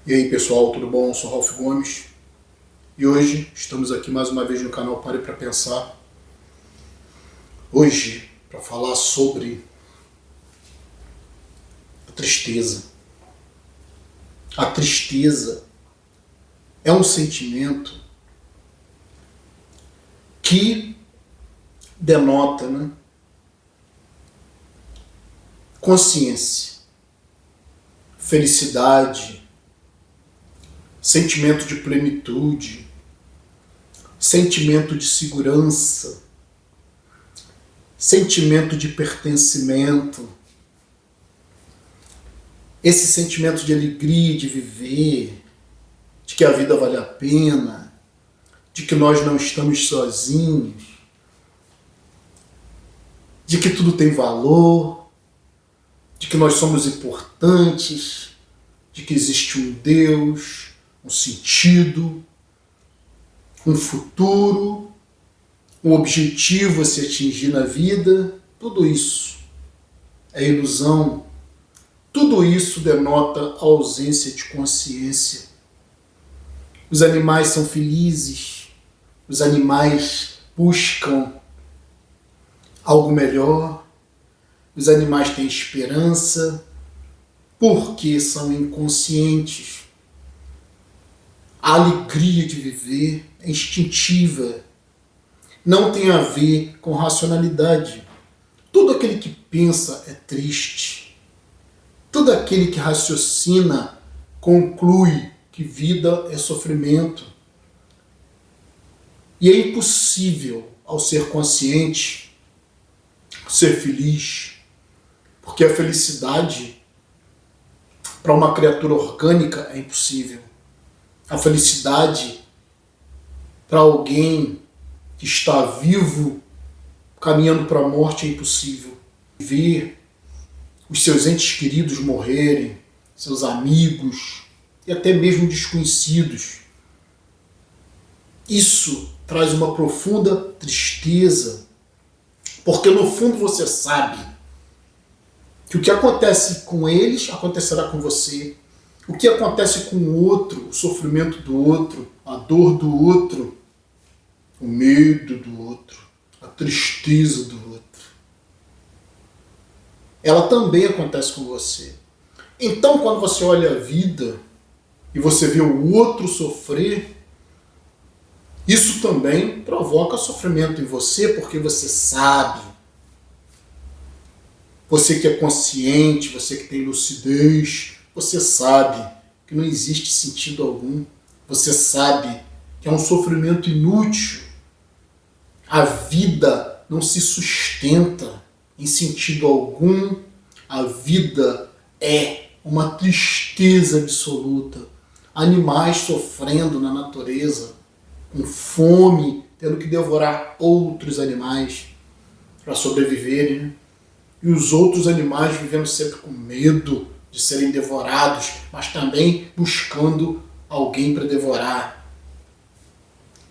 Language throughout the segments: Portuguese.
E aí pessoal, tudo bom? Eu sou Ralf Gomes e hoje estamos aqui mais uma vez no canal Pare para Pensar. Hoje, para falar sobre a tristeza. A tristeza é um sentimento que denota, consciência, felicidade, sentimento de plenitude, sentimento de segurança, sentimento de pertencimento, esse sentimento de alegria de viver, de que a vida vale a pena, de que nós não estamos sozinhos, de que tudo tem valor, de que nós somos importantes, de que existe um Deus, um sentido, um futuro, um objetivo a se atingir na vida. Tudo isso é ilusão. Tudo isso denota a ausência de consciência. Os animais são felizes, os animais buscam algo melhor, os animais têm esperança, porque são inconscientes. A alegria de viver é instintiva, não tem a ver com racionalidade. Todo aquele que pensa é triste. Todo aquele que raciocina conclui que vida é sofrimento. E é impossível, ao ser consciente, ser feliz, porque a felicidade para uma criatura orgânica é impossível. A felicidade para alguém que está vivo, caminhando para a morte, é impossível. Ver os seus entes queridos morrerem, seus amigos e até mesmo desconhecidos, isso traz uma profunda tristeza, porque no fundo você sabe que o que acontece com eles acontecerá com você. O que acontece com o outro, o sofrimento do outro, a dor do outro, o medo do outro, a tristeza do outro, ela também acontece com você. Então, quando você olha a vida e você vê o outro sofrer, isso também provoca sofrimento em você, porque você sabe, você que é consciente, você que tem lucidez, você sabe que não existe sentido algum. Você sabe que é um sofrimento inútil. A vida não se sustenta em sentido algum. A vida é uma tristeza absoluta. Animais sofrendo na natureza, com fome, tendo que devorar outros animais para sobreviverem, E os outros animais vivendo sempre com medo de serem devorados, mas também buscando alguém para devorar.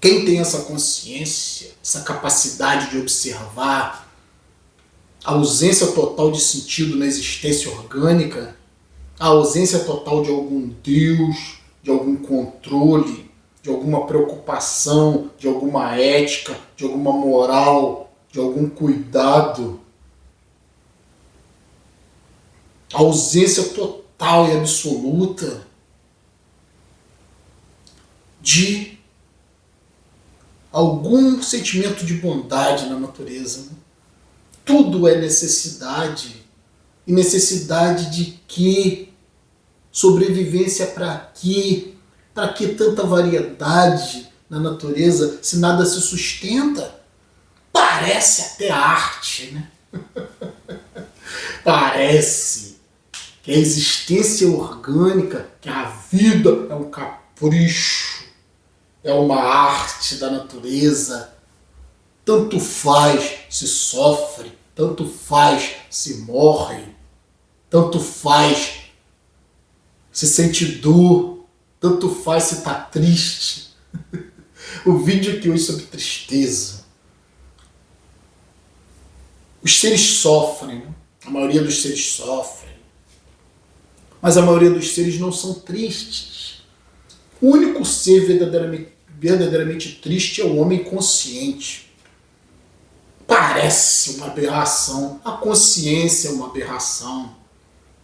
Quem tem essa consciência, essa capacidade de observar a ausência total de sentido na existência orgânica, a ausência total de algum Deus, de algum controle, de alguma preocupação, de alguma ética, de alguma moral, de algum cuidado, a ausência total e absoluta de algum sentimento de bondade na natureza. Tudo é necessidade. E necessidade de quê? Sobrevivência para quê? Para que tanta variedade na natureza se nada se sustenta? Parece até arte, né? Parece que a existência orgânica, que a vida é um capricho, é uma arte da natureza. Tanto faz se sofre, tanto faz se morre, tanto faz se sente dor, tanto faz se está triste. O vídeo aqui hoje é sobre tristeza. Os seres sofrem, a maioria dos seres sofrem. mas a maioria dos seres não são tristes. O único ser verdadeiramente triste é o homem consciente. Parece uma aberração. A consciência é uma aberração.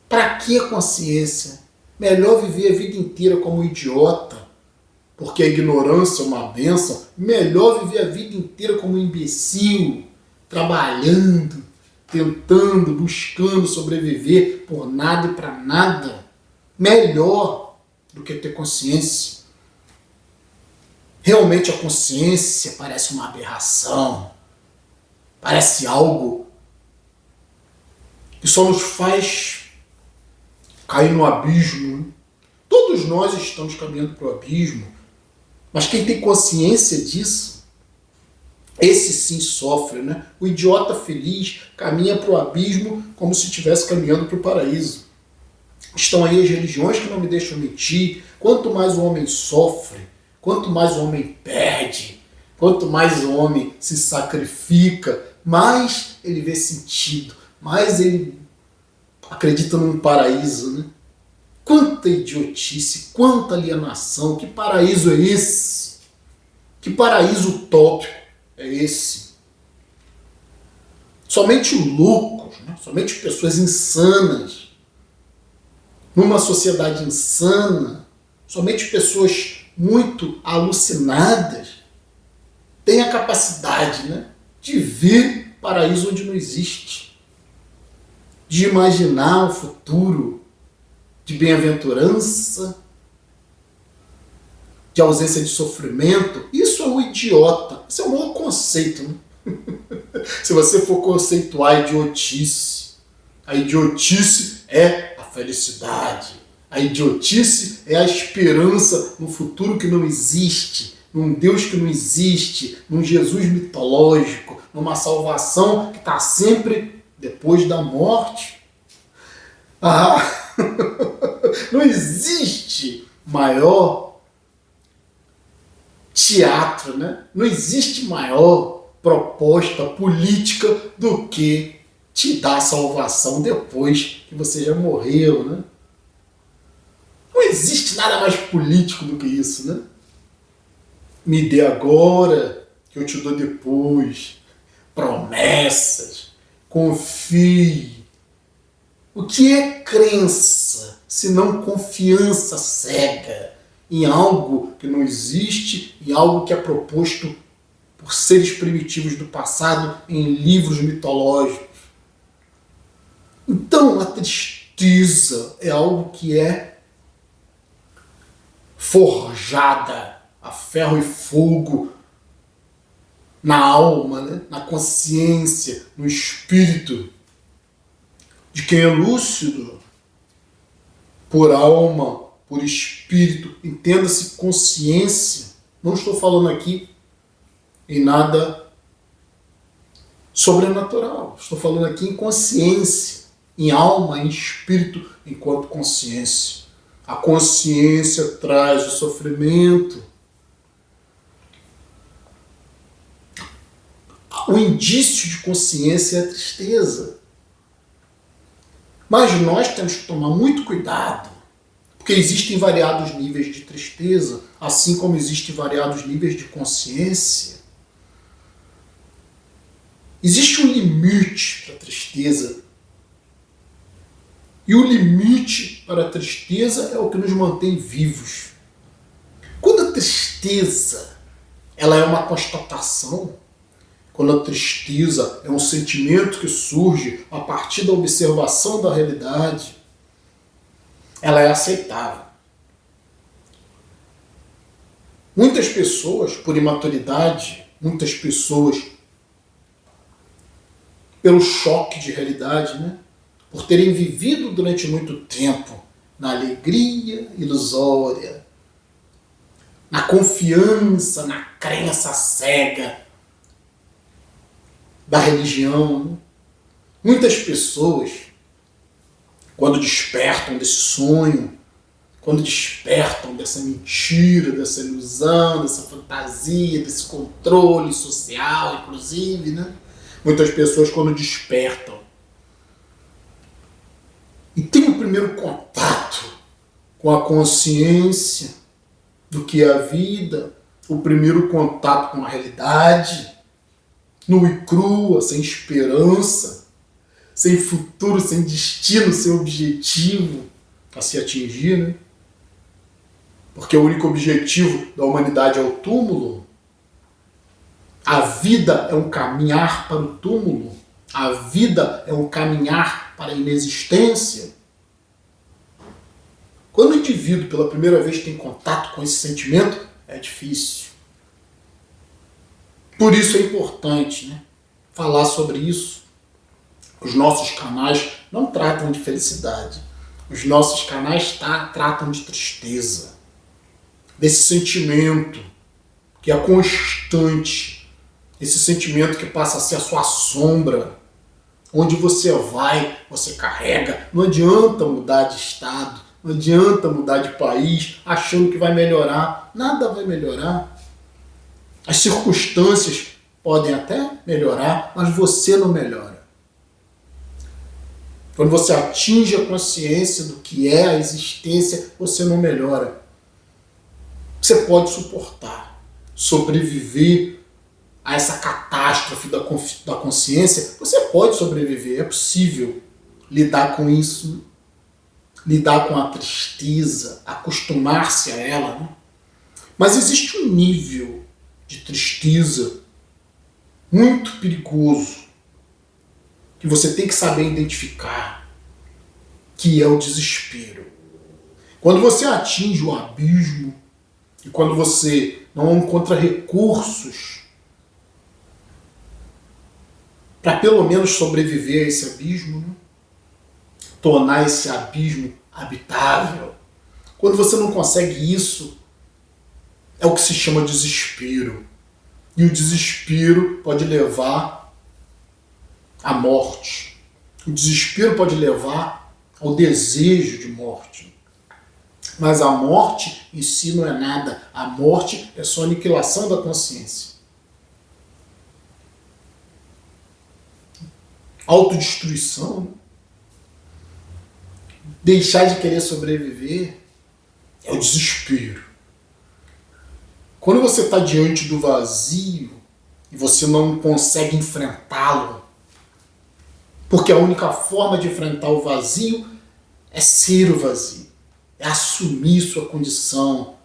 Para que a consciência? Melhor viver a vida inteira como um idiota, porque a ignorância é uma bênção. Melhor viver a vida inteira como um imbecil, trabalhando, tentando, buscando sobreviver por nada e para nada. Melhor do que ter consciência. Realmente a consciência parece uma aberração. Parece algo que só nos faz cair no abismo. Todos nós estamos caminhando para o abismo, mas quem tem consciência disso, esse sim sofre, né? O idiota feliz caminha para o abismo como se estivesse caminhando para o paraíso. Estão aí as religiões que não me deixam mentir. Quanto mais o homem sofre, quanto mais o homem perde, quanto mais o homem se sacrifica, mais ele vê sentido, mais ele acredita num paraíso, né? Quanta idiotice, quanta alienação, que paraíso é esse? Que paraíso utópico é esse? Somente loucos, né? Somente pessoas insanas, numa sociedade insana, somente pessoas muito alucinadas têm a capacidade, né, de ver paraíso onde não existe, de imaginar o futuro de bem-aventurança, de ausência de sofrimento. Isso é um idiota. Isso é um mau conceito, né? Se você for conceituar a idiotice é a felicidade. A idiotice é a esperança no futuro que não existe, num Deus que não existe, num Jesus mitológico, numa salvação que está sempre depois da morte. Não existe maior teatro, né? Não existe maior proposta política do que te dar salvação depois que você já morreu, né? Não existe nada mais político do que isso, né? Me dê agora, que eu te dou depois. Promessas. Confie. O que é crença, se não confiança cega em algo que não existe, em algo que é proposto por seres primitivos do passado em livros mitológicos? Então, a tristeza é algo que é forjada a ferro e fogo na alma, né? Na consciência, no espírito de quem é lúcido, por alma, por espírito. Entenda-se consciência. Não estou falando aqui em nada sobrenatural. Estou falando aqui em consciência, em alma, em espírito, enquanto consciência. A consciência traz o sofrimento. O indício de consciência é a tristeza. Mas nós temos que tomar muito cuidado, porque existem variados níveis de tristeza, assim como existem variados níveis de consciência. Existe um limite para a tristeza. E o limite para a tristeza é o que nos mantém vivos. Quando a tristeza ela é uma constatação, quando a tristeza é um sentimento que surge a partir da observação da realidade, ela é aceitável. Muitas pessoas, por imaturidade, muitas pessoas, pelo choque de realidade, né? Por terem vivido durante muito tempo na alegria ilusória, na confiança, na crença cega da religião, né? Muitas pessoas, quando despertam desse sonho, quando despertam dessa mentira, dessa ilusão, dessa fantasia, desse controle social, inclusive, né? Muitas pessoas, quando despertam e tem o primeiro contato com a consciência do que é a vida, o primeiro contato com a realidade, nua e crua, sem esperança, sem futuro, sem destino, sem objetivo a se atingir, né? Porque o único objetivo da humanidade é o túmulo. A vida é um caminhar para o túmulo. A vida é um caminhar para a inexistência. Quando o indivíduo pela primeira vez tem contato com esse sentimento, é difícil. Por isso é importante, né, falar sobre isso. Os nossos canais não tratam de felicidade. Os nossos canais tratam de tristeza. Desse sentimento que é constante. Esse sentimento que passa a ser a sua sombra. Onde você vai, você carrega. Não adianta mudar de estado. Não adianta mudar de país achando que vai melhorar. Nada vai melhorar. As circunstâncias podem até melhorar, mas você não melhora. Quando você atinge a consciência do que é a existência, você não melhora. Você pode suportar, sobreviver a essa catástrofe da consciência. Você pode sobreviver, é possível lidar com isso, lidar com a tristeza, acostumar-se a ela, né? Mas existe um nível de tristeza muito perigoso que você tem que saber identificar, que é o desespero. Quando você atinge o abismo e quando você não encontra recursos para pelo menos sobreviver a esse abismo, né? Tornar esse abismo habitável. Quando você não consegue isso, é o que se chama desespero. E o desespero pode levar à morte. O desespero pode levar ao desejo de morte. Mas a morte em si não é nada. A morte é só aniquilação da consciência. Autodestruição, deixar de querer sobreviver, é o desespero. Quando você está diante do vazio e você não consegue enfrentá-lo, porque a única forma de enfrentar o vazio é ser o vazio, é assumir sua condição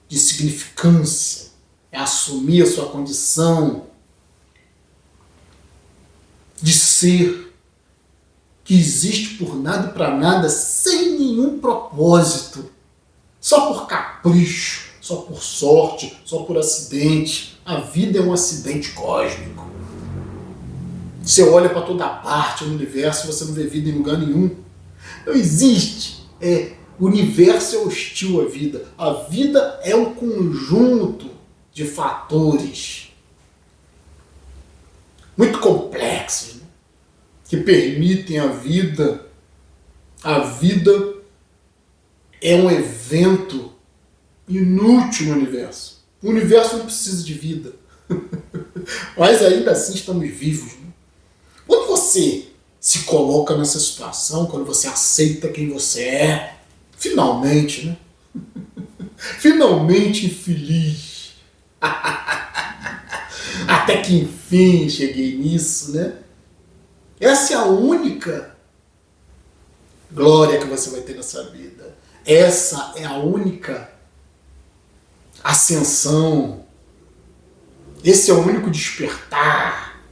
de significância, é assumir a sua condição de ser, que existe por nada e para nada, sem nenhum propósito, só por capricho, só por sorte, só por acidente. A vida é um acidente cósmico. Você olha para toda parte no universo e você não vê vida em lugar nenhum. Não existe. O universo é hostil à vida. A vida é um conjunto de fatores muito complexos, né, que permitem a vida. A vida é um evento inútil no universo. O universo não precisa de vida. Mas ainda assim estamos vivos, né? Quando você se coloca nessa situação, quando você aceita quem você é, finalmente, né? Finalmente feliz. Até que enfim cheguei nisso, né? Essa é a única glória que você vai ter nessa vida. Essa é a única ascensão. Esse é o único despertar.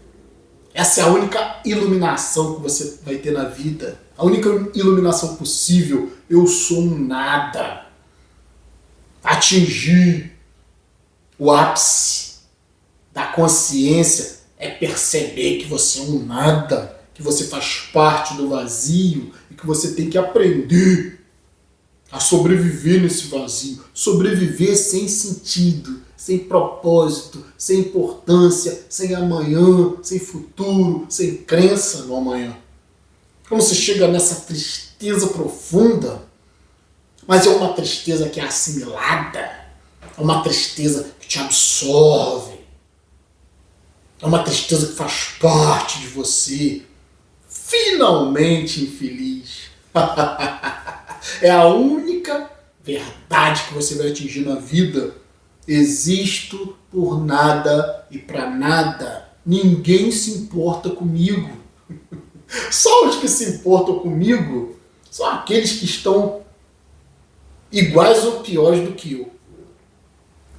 Essa é a única iluminação que você vai ter na vida. A única iluminação possível. Eu sou um nada. Atingir o ápice da consciência é perceber que você é um nada, que você faz parte do vazio e que você tem que aprender a sobreviver nesse vazio. Sobreviver sem sentido, sem propósito, sem importância, sem amanhã, sem futuro, sem crença no amanhã. Quando você chega nessa tristeza profunda, mas é uma tristeza que é assimilada, é uma tristeza que te absorve, é uma tristeza que faz parte de você, finalmente infeliz. É a única verdade que você vai atingir na vida: existo por nada e para nada. Ninguém se importa comigo. Só os que se importam comigo são aqueles que estão iguais ou piores do que eu.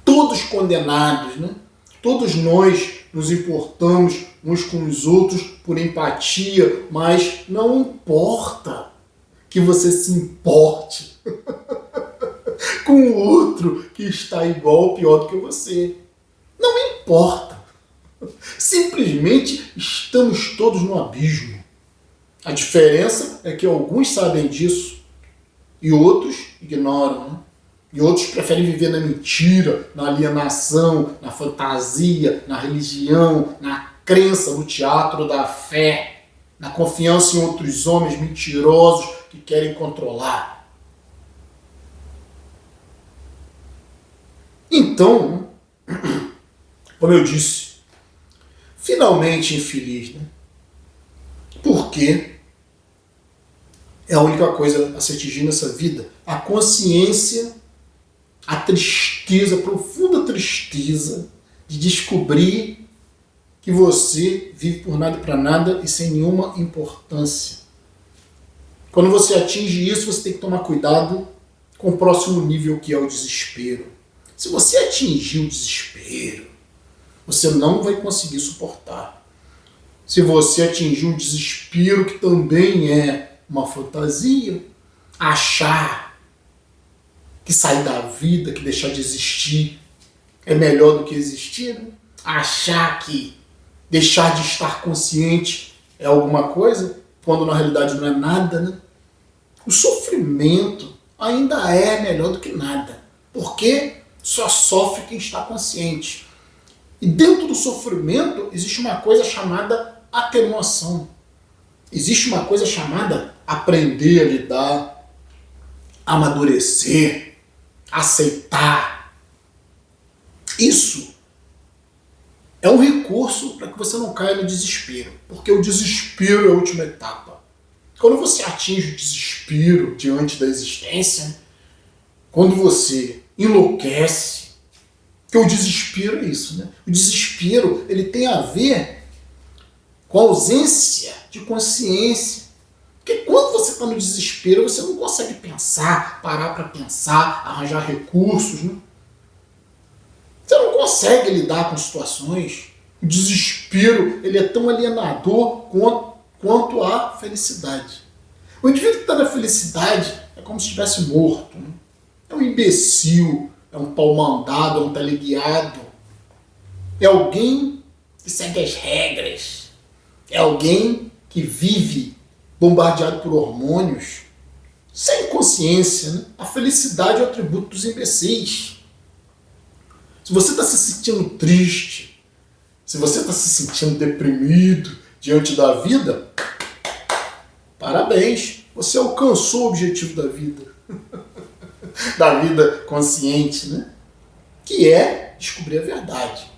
Todos condenados, né? Todos nós nos importamos uns com os outros por empatia, mas não importa que você se importe com o outro que está igual ou pior do que você. Não importa. Simplesmente estamos todos no abismo. A diferença é que alguns sabem disso e outros ignoram, né? E outros preferem viver na mentira, na alienação, na fantasia, na religião, na crença, no teatro da fé, na confiança em outros homens mentirosos que querem controlar. Então, como eu disse, finalmente infeliz, né? Porque é a única coisa a se atingir nessa vida. A consciência, a tristeza, a profunda tristeza de descobrir que você vive por nada e para nada e sem nenhuma importância. Quando você atinge isso, você tem que tomar cuidado com o próximo nível, que é o desespero. Se você atingir o desespero, você não vai conseguir suportar. Se você atingir um desespero que também é uma fantasia, achar que sair da vida, que deixar de existir é melhor do que existir, né? Achar que deixar de estar consciente é alguma coisa, quando na realidade não é nada, né? O sofrimento ainda é melhor do que nada, porque só sofre quem está consciente. E dentro do sofrimento existe uma coisa chamada atenuação. Existe uma coisa chamada aprender a lidar, amadurecer, aceitar. Isso é um recurso para que você não caia no desespero, porque o desespero é a última etapa. Quando você atinge o desespero diante da existência, quando você enlouquece, porque o desespero é isso, né? O desespero, ele tem a ver com a ausência de consciência. Porque quando você está no desespero, você não consegue pensar, parar para pensar, arranjar recursos, né? Você não consegue lidar com situações. O desespero, ele é tão alienador quanto a felicidade. O indivíduo que está na felicidade é como se estivesse morto, né? É um imbecil, é um pau mandado, é um teleguiado. É alguém que segue as regras. É alguém que vive bombardeado por hormônios, sem consciência, né? A felicidade é o atributo dos imbecis. Se você está se sentindo triste, se você está se sentindo deprimido diante da vida, parabéns, você alcançou o objetivo da vida. Da vida consciente, né? Que é descobrir a verdade.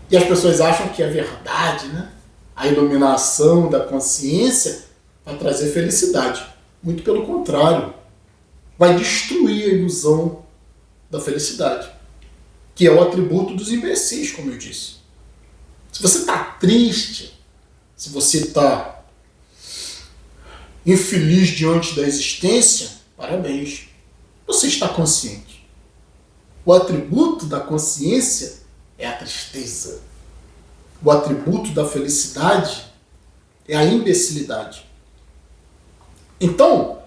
E as pessoas acham que a verdade, né? A iluminação da consciência vai trazer felicidade. Muito pelo contrário. Vai destruir a ilusão da felicidade, que é o atributo dos imbecis, como eu disse. Se você está triste, se você está infeliz diante da existência, parabéns, você está consciente. O atributo da consciência é a tristeza. O atributo da felicidade é a imbecilidade. Então,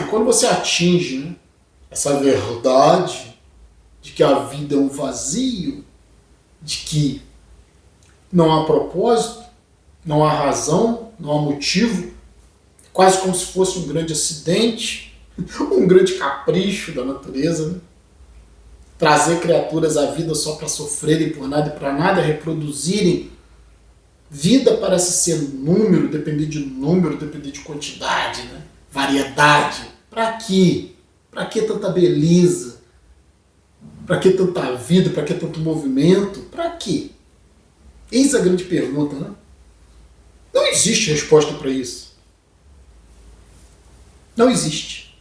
quando você atinge, né, essa verdade de que a vida é um vazio, de que não há propósito, não há razão, não há motivo, quase como se fosse um grande acidente, um grande capricho da natureza, né? Trazer criaturas à vida só para sofrerem por nada e para nada, reproduzirem. Vida parece ser número, depender de quantidade, né? Variedade. Para quê? Para que tanta beleza? Para que tanta vida? Para que tanto movimento? Para quê? Eis a grande pergunta, né? Não existe resposta para isso. Não existe.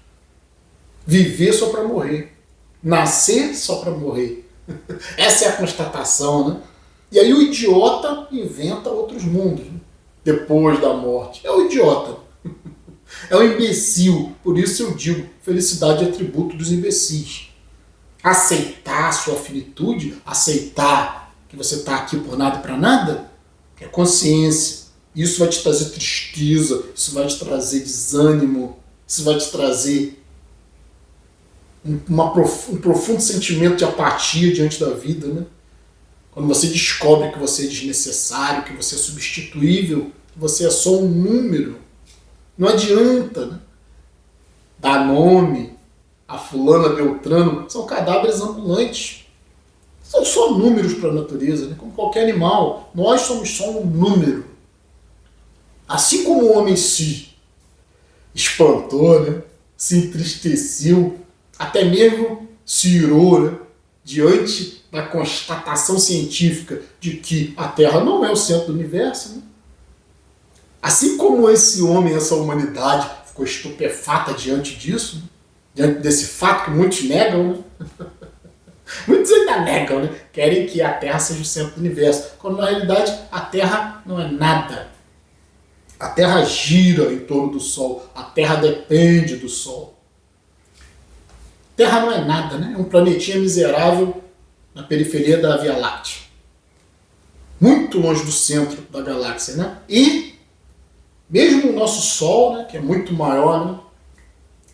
Viver só para morrer. Nascer só para morrer. Essa é a constatação, né? E aí o idiota inventa outros mundos, né? Depois da morte. É o idiota. É o imbecil. Por isso eu digo, felicidade é atributo dos imbecis. Aceitar a sua finitude, aceitar que você está aqui por nada e para nada, é consciência. Isso vai te trazer tristeza, isso vai te trazer desânimo, isso vai te trazer um profundo sentimento de apatia diante da vida, né? Quando você descobre que você é desnecessário, que você é substituível, que você é só um número. Não adianta, né? Dar nome a fulana, Beltrano, são cadáveres ambulantes. São só números para a natureza, né? Como qualquer animal. Nós somos só um número. Assim como o homem se espantou, né? Se entristeceu, até mesmo se irou, né? Diante da constatação científica de que a Terra não é o centro do universo, né? Assim como esse homem, essa humanidade ficou estupefata diante disso, né? Diante desse fato que muitos negam, né? Muitos ainda negam, né? Querem que a Terra seja o centro do universo, quando na realidade a Terra não é nada. A Terra gira em torno do Sol, a Terra depende do Sol. Terra não é nada, né? É um planetinha miserável na periferia da Via Láctea. Muito longe do centro da galáxia, né? E mesmo o nosso Sol, né, que é muito maior, né?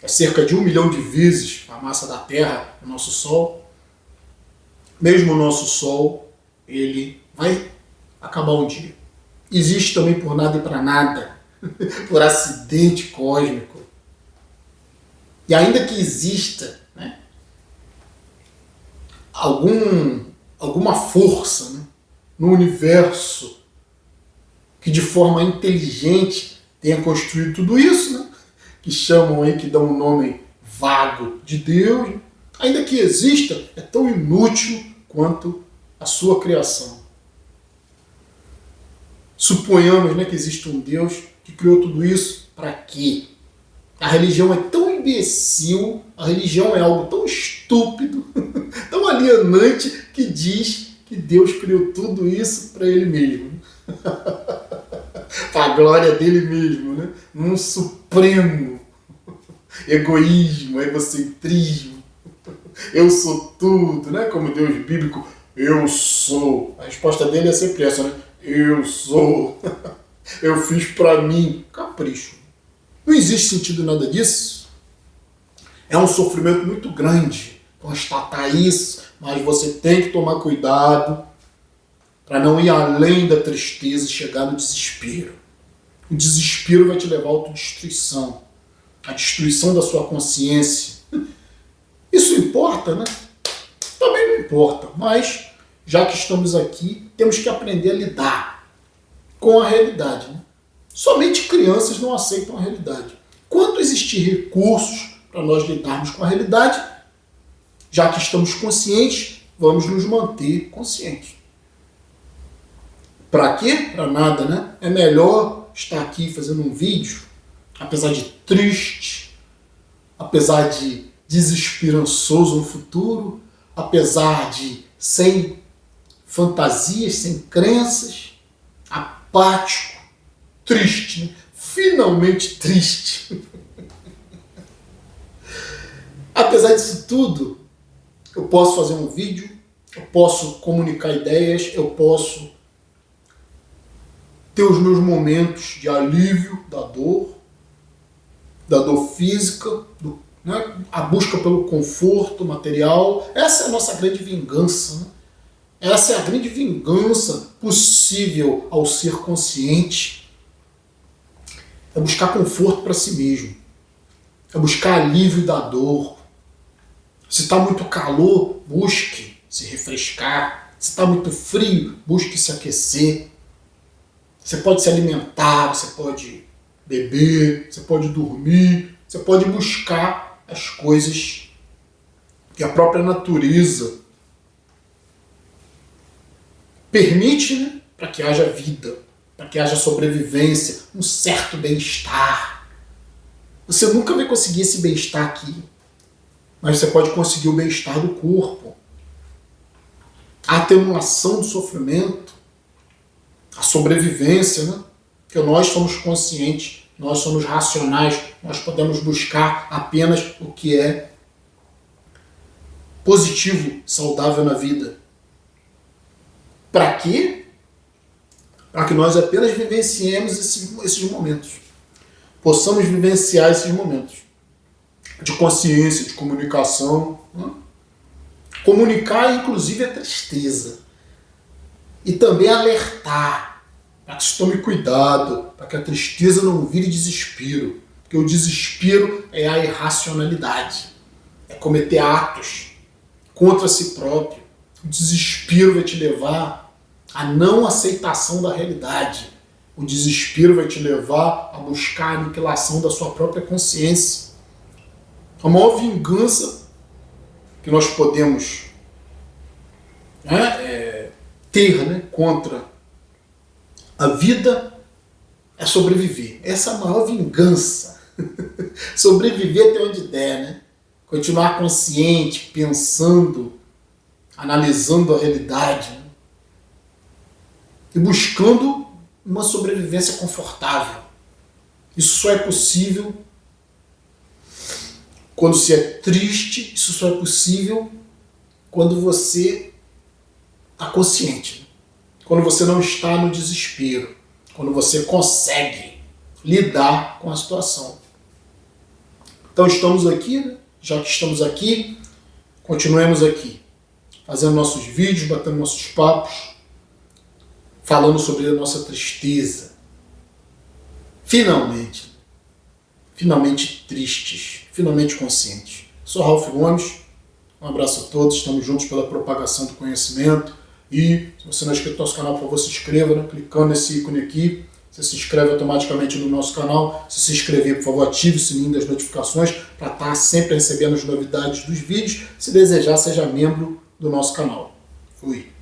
É cerca de 1 milhão de vezes a massa da Terra, o nosso Sol. Mesmo o nosso Sol, ele vai acabar um dia. Existe também por nada e para nada, por acidente cósmico. E ainda que exista, né, alguma força, né, no universo que de forma inteligente tenha construído tudo isso, né, que chamam aí, que dão um nome vago de Deus, ainda que exista, é tão inútil quanto a sua criação. Suponhamos, né, que existe um Deus que criou tudo isso para quê? A religião é tão imbecil, a religião é algo tão estúpido, tão alienante, que diz que Deus criou tudo isso para ele mesmo. Para a glória dele mesmo, né? Num supremo egoísmo, egocentrismo. Eu sou tudo, né? Como Deus bíblico, eu sou. A resposta dele é sempre essa, né? Eu sou. Eu fiz para mim. Capricho. Não existe sentido em nada disso. É um sofrimento muito grande constatar isso, mas você tem que tomar cuidado para não ir além da tristeza e chegar no desespero. O desespero vai te levar à autodestruição, à destruição da sua consciência. Isso importa, né? Também não importa, mas já que estamos aqui, temos que aprender a lidar com a realidade, né? Somente crianças não aceitam a realidade. Quanto existir recursos para nós lidarmos com a realidade, já que estamos conscientes, vamos nos manter conscientes. Para quê? Para nada, né? É melhor estar aqui fazendo um vídeo, apesar de triste, apesar de desesperançoso no futuro, apesar de sem fantasias, sem crenças, apático, triste, né? Finalmente triste. Apesar disso tudo, eu posso fazer um vídeo, eu posso comunicar ideias, eu posso ter os meus momentos de alívio da dor física, né? A busca pelo conforto material. Essa é a nossa grande vingança, né? Essa é a grande vingança possível ao ser consciente. É buscar conforto para si mesmo. É buscar alívio da dor. Se está muito calor, busque se refrescar. Se está muito frio, busque se aquecer. Você pode se alimentar, você pode beber, você pode dormir, você pode buscar as coisas que a própria natureza permite, né, para que haja vida, para que haja sobrevivência, um certo bem-estar. Você nunca vai conseguir esse bem-estar aqui. mas você pode conseguir o bem-estar do corpo, a atenuação do sofrimento, a sobrevivência, né? Porque nós somos conscientes, nós somos racionais, nós podemos buscar apenas o que é positivo, saudável na vida. Para quê? Para que nós apenas vivenciemos esses momentos. Possamos vivenciar esses momentos de consciência, de comunicação. Né? Comunicar, inclusive, a tristeza. E também alertar, para que se tome cuidado, para que a tristeza não vire desespero. Porque o desespero é a irracionalidade. É cometer atos contra si próprio. O desespero vai te levar à não aceitação da realidade. O desespero vai te levar a buscar a aniquilação da sua própria consciência. A maior vingança que nós podemos ter contra a vida é sobreviver. Essa é a maior vingança. Sobreviver até onde der, né? Continuar consciente, pensando, analisando a realidade, né? E buscando uma sobrevivência confortável. Isso só é possível quando você é triste, isso só é possível quando você está consciente. Quando você não está no desespero. Quando você consegue lidar com a situação. Então estamos aqui, né? Já que estamos aqui, continuemos aqui. Fazendo nossos vídeos, batendo nossos papos, falando sobre a nossa tristeza. Finalmente tristes, finalmente conscientes. Sou Ralph Gomes, um abraço a todos, estamos juntos pela propagação do conhecimento. E se você não é inscrito no nosso canal, por favor, se inscreva, né? Clicando nesse ícone aqui, você se inscreve automaticamente no nosso canal. Se inscrever, por favor, ative o sininho das notificações para estar sempre recebendo as novidades dos vídeos. Se desejar, seja membro do nosso canal. Fui!